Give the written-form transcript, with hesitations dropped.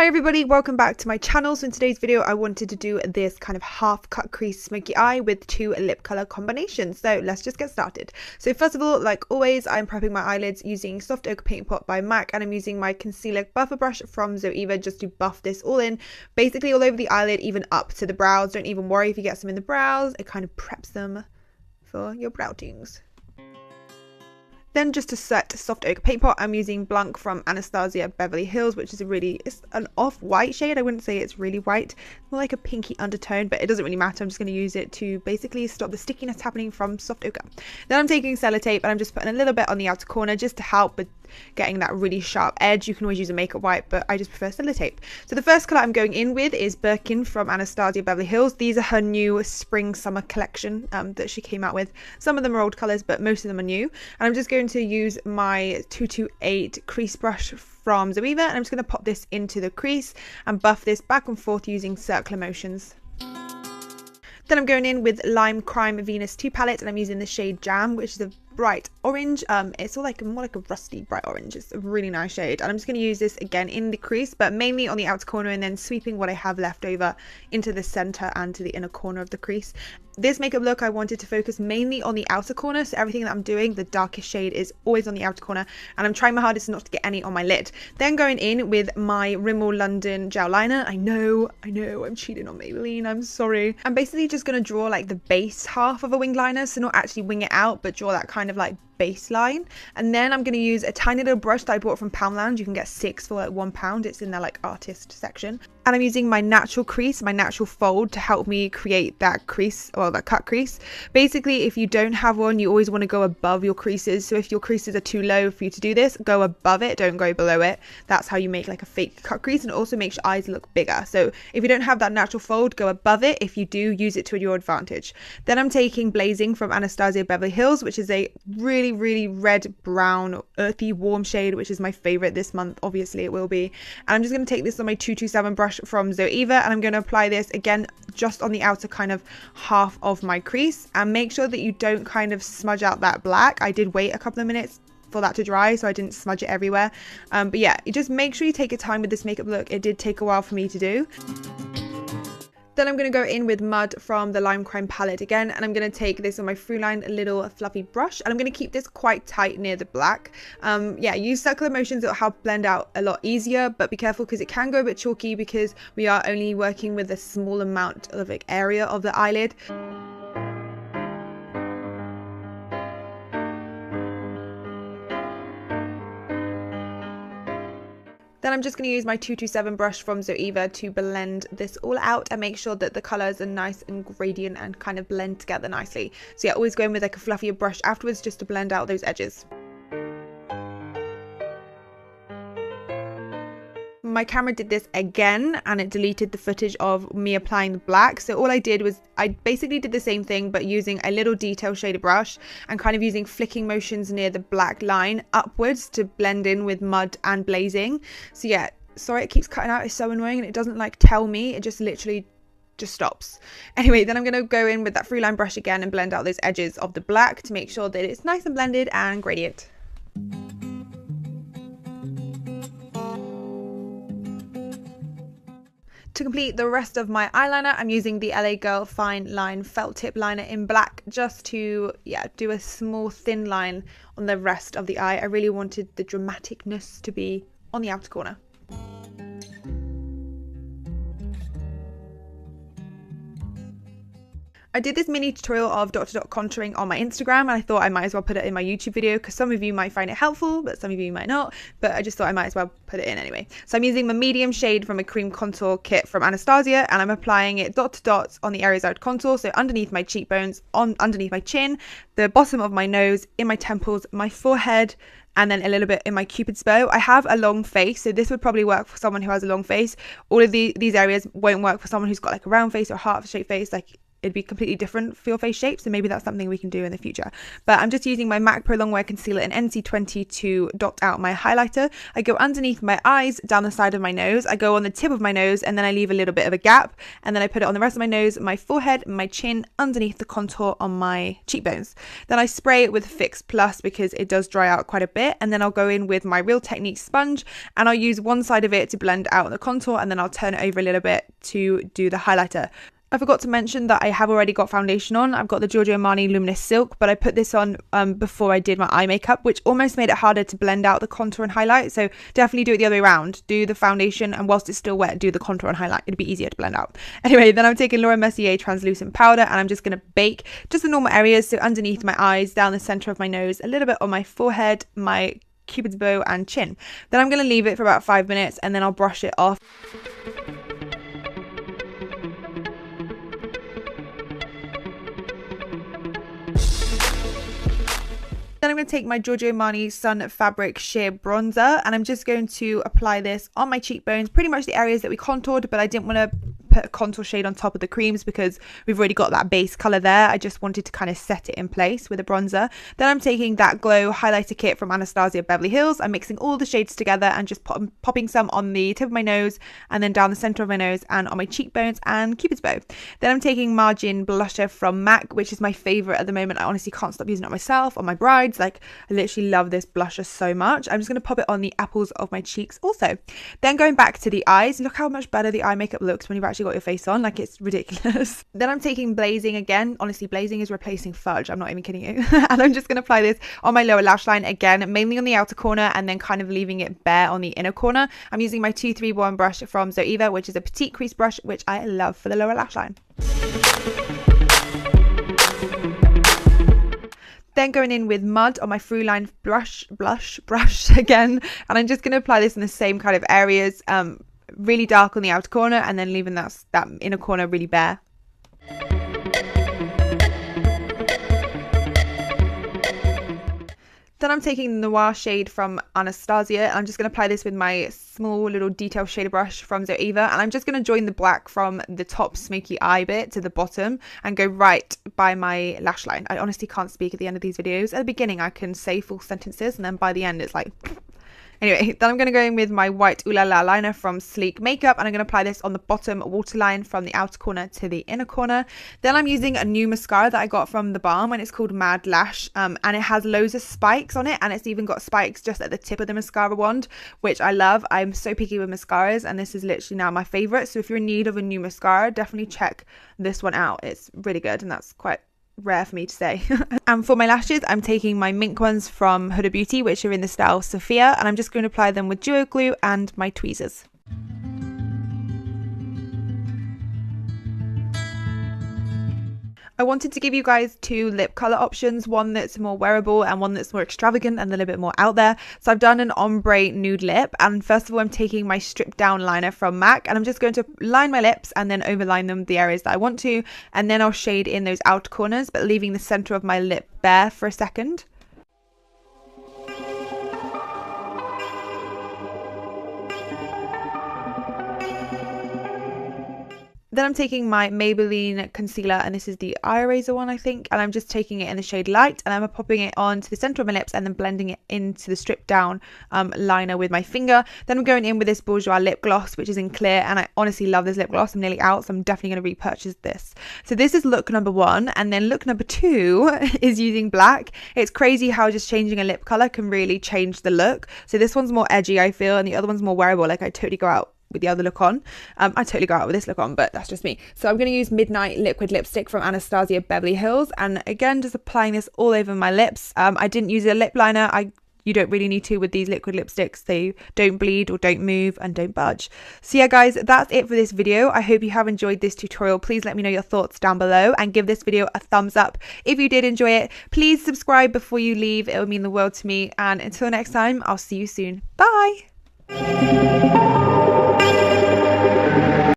Hi everybody, welcome back to my channel. So in today's video I wanted to do this kind of half cut crease smoky eye with two lip color combinations. So let's just get started. So first of all, like always, I'm prepping my eyelids using Soft Ochre Paint Pot by MAC, and I'm using my concealer buffer brush from Zoeva just to buff this all in, basically all over the eyelid, even up to the brows. Don't even worry if you get some in the brows, it kind of preps them for your brow tings. Then just to set Soft Ochre Paint Pot, I'm using Blanc from Anastasia Beverly Hills, which is it's an off-white shade. I wouldn't say it's really white, more like a pinky undertone, but it doesn't really matter. I'm just going to use it to basically stop the stickiness happening from Soft Ochre. Then I'm taking sellotape and I'm just putting a little bit on the outer corner just to help with getting that really sharp edge. You can always use a makeup wipe, but I just prefer sellotape. So the first colour I'm going in with is Birkin from Anastasia Beverly Hills. These are her new spring summer collection that she came out with. Some of them are old colours, but most of them are new. And I'm just going to use my 228 crease brush from Zoeva, and I'm just going to pop this into the crease and buff this back and forth using circular motions. Then I'm going in with Lime Crime Venus 2 palette, and I'm using the shade Jam, which is a bright orange. It's all like more like a rusty bright orange. It's a really nice shade, and I'm just going to use this again in the crease, but mainly on the outer corner, and then sweeping what I have left over into the center and to the inner corner of the crease. This makeup look, I wanted to focus mainly on the outer corner, so everything that I'm doing, the darkest shade is always on the outer corner, and I'm trying my hardest not to get any on my lid. Then going in with my Rimmel London gel liner. I know, I'm cheating on Maybelline, I'm sorry. I'm basically just going to draw like the base half of a winged liner, so not actually wing it out, but draw that kind of like baseline. And then I'm going to use a tiny little brush that I bought from Poundland. You can get 6 for like £1. It's in their like artist section, and I'm using my natural crease, my natural fold, to help me create that crease, or that cut crease. Basically, if you don't have one, you always want to go above your creases. So if your creases are too low for you to do this, go above it, don't go below it. That's how you make like a fake cut crease, and it also makes your eyes look bigger. So if you don't have that natural fold, go above it. If you do, use it to your advantage. Then I'm taking Blazing from Anastasia Beverly Hills, which is a really red brown earthy warm shade, which is my favorite this month. Obviously it will be. And I'm just going to take this on my 227 brush from Zoeva, and I'm going to apply this again just on the outer kind of half of my crease, and make sure that you don't kind of smudge out that black. I did wait a couple of minutes for that to dry, so I didn't smudge it everywhere, but yeah, you just make sure you take your time with this makeup look. It did take a while for me to do. Then I'm going to go in with Mud from the Lime Crime palette again, and I'm going to take this on my Throughline little fluffy brush, and I'm going to keep this quite tight near the black. Yeah, use circular motions, it'll help blend out a lot easier, but be careful because it can go a bit chalky because we are only working with a small amount of like area of the eyelid. Then I'm just going to use my 227 brush from Zoeva to blend this all out and make sure that the colours are nice and gradient and kind of blend together nicely. So yeah, always go in with like a fluffier brush afterwards just to blend out those edges. My camera did this again, and it deleted the footage of me applying the black. So all I did was I basically did the same thing, but using a little detail shader brush and kind of using flicking motions near the black line upwards to blend in with Mud and Blazing. So yeah, sorry it keeps cutting out, it's so annoying, and it doesn't like tell me, it just literally just stops. Anyway, then I'm going to go in with that Throughline brush again and blend out those edges of the black to make sure that it's nice and blended and gradient. To complete the rest of my eyeliner, I'm using the LA Girl Fine Line Felt Tip Liner in black just to, yeah, do a small thin line on the rest of the eye. I really wanted the dramaticness to be on the outer corner. I did this mini tutorial of dot to dot contouring on my Instagram, and I thought I might as well put it in my YouTube video because some of you might find it helpful, but some of you might not. But I just thought I might as well put it in anyway. So I'm using my medium shade from a cream contour kit from Anastasia, and I'm applying it dot to dot on the areas I would contour. So underneath my cheekbones, underneath my chin, the bottom of my nose, in my temples, my forehead, and then a little bit in my cupid's bow. I have a long face, so this would probably work for someone who has a long face. All of these areas won't work for someone who's got like a round face or heart-shaped face. Like, it'd be completely different for your face shape. So maybe that's something we can do in the future. But I'm just using my MAC Pro Longwear Concealer in NC20 to dot out my highlighter. I go underneath my eyes, down the side of my nose. I go on the tip of my nose, and then I leave a little bit of a gap. And then I put it on the rest of my nose, my forehead, my chin, underneath the contour on my cheekbones. Then I spray it with Fix Plus because it does dry out quite a bit. And then I'll go in with my Real Technique sponge, and I'll use one side of it to blend out the contour, and then I'll turn it over a little bit to do the highlighter. I forgot to mention that I have already got foundation on. I've got the Giorgio Armani Luminous Silk, but I put this on before I did my eye makeup, which almost made it harder to blend out the contour and highlight. So definitely do it the other way around. Do the foundation, and whilst it's still wet, do the contour and highlight. It'd be easier to blend out. Anyway, then I'm taking Laura Mercier translucent powder, and I'm just going to bake just the normal areas. So underneath my eyes, down the center of my nose, a little bit on my forehead, my cupid's bow and chin. Then I'm going to leave it for about 5 minutes, and then I'll brush it off. Then I'm going to take my Giorgio Armani Sun Fabric Sheer Bronzer, and I'm just going to apply this on my cheekbones, pretty much the areas that we contoured, but I didn't want to put a contour shade on top of the creams because we've already got that base color there. I just wanted to kind of set it in place with a bronzer. Then I'm taking that Glow highlighter kit from Anastasia Beverly Hills. I'm mixing all the shades together and just popping some on the tip of my nose, and then down the center of my nose and on my cheekbones and cupid's bow. Then I'm taking Margin blusher from MAC, which is my favorite at the moment. I honestly can't stop using it on myself, on my brides. Like, I literally love this blusher so much. I'm just going to pop it on the apples of my cheeks also. Then going back to the eyes, look how much better the eye makeup looks when you've actually got your face on. Like, it's ridiculous. Then I'm taking Blazing again. Honestly, Blazing is replacing fudge. I'm not even kidding you. And I'm just going to apply this on my lower lash line again, mainly on the outer corner, and then kind of leaving it bare on the inner corner. I'm using my 231 brush from Zoeva, which is a petite crease brush, which I love for the lower lash line. Then going in with Mud on my Throughline brush again, and I'm just going to apply this in the same kind of areas, really dark on the outer corner, and then leaving that inner corner really bare. Then I'm taking the Noir shade from Anastasia, and I'm just going to apply this with my small little detail shader brush from Zoeva, and I'm just going to join the black from the top smoky eye bit to the bottom and go right by my lash line. I honestly can't speak at the end of these videos. At the beginning I can say full sentences, and then by the end it's like... Anyway, then I'm going to go in with my white Ooh La La liner from Sleek Makeup, and I'm going to apply this on the bottom waterline from the outer corner to the inner corner. Then I'm using a new mascara that I got from The Balm, and it's called Mad Lash, and it has loads of spikes on it, and it's even got spikes just at the tip of the mascara wand, which I love. I'm so picky with mascaras, and this is literally now my favorite. So if you're in need of a new mascara, definitely check this one out. It's really good, and that's quite rare for me to say. And for my lashes, I'm taking my Mink ones from Huda Beauty, which are in the style Sophia, and I'm just going to apply them with Duo Glue and my tweezers. I wanted to give you guys two lip color options, one that's more wearable and one that's more extravagant and a little bit more out there. So I've done an ombre nude lip, and first of all I'm taking my stripped down liner from MAC, and I'm just going to line my lips and then overline them the areas that I want to, and then I'll shade in those outer corners but leaving the center of my lip bare for a second. Then I'm taking my Maybelline concealer, and this is the eye eraser one, I think, and I'm just taking it in the shade Light, and I'm popping it onto the center of my lips and then blending it into the stripped down liner with my finger. Then I'm going in with this Bourjois lip gloss, which is in clear, and I honestly love this lip gloss. I'm nearly out, so I'm definitely going to repurchase this. So this is look number 1, and then look number 2 is using black. It's crazy how just changing a lip color can really change the look. So this one's more edgy, I feel, and the other one's more wearable. Like, I totally go out with the other look on. I totally go out with this look on, but that's just me. So I'm going to use Midnight liquid lipstick from Anastasia Beverly Hills, and again just applying this all over my lips. I didn't use a lip liner. You don't really need to with these liquid lipsticks. They don't bleed or don't move and don't budge. So yeah guys, that's it for this video. I hope you have enjoyed this tutorial. Please let me know your thoughts down below and give this video a thumbs up if you did enjoy it. Please subscribe before you leave. It would mean the world to me, and until next time, I'll see you soon. Bye.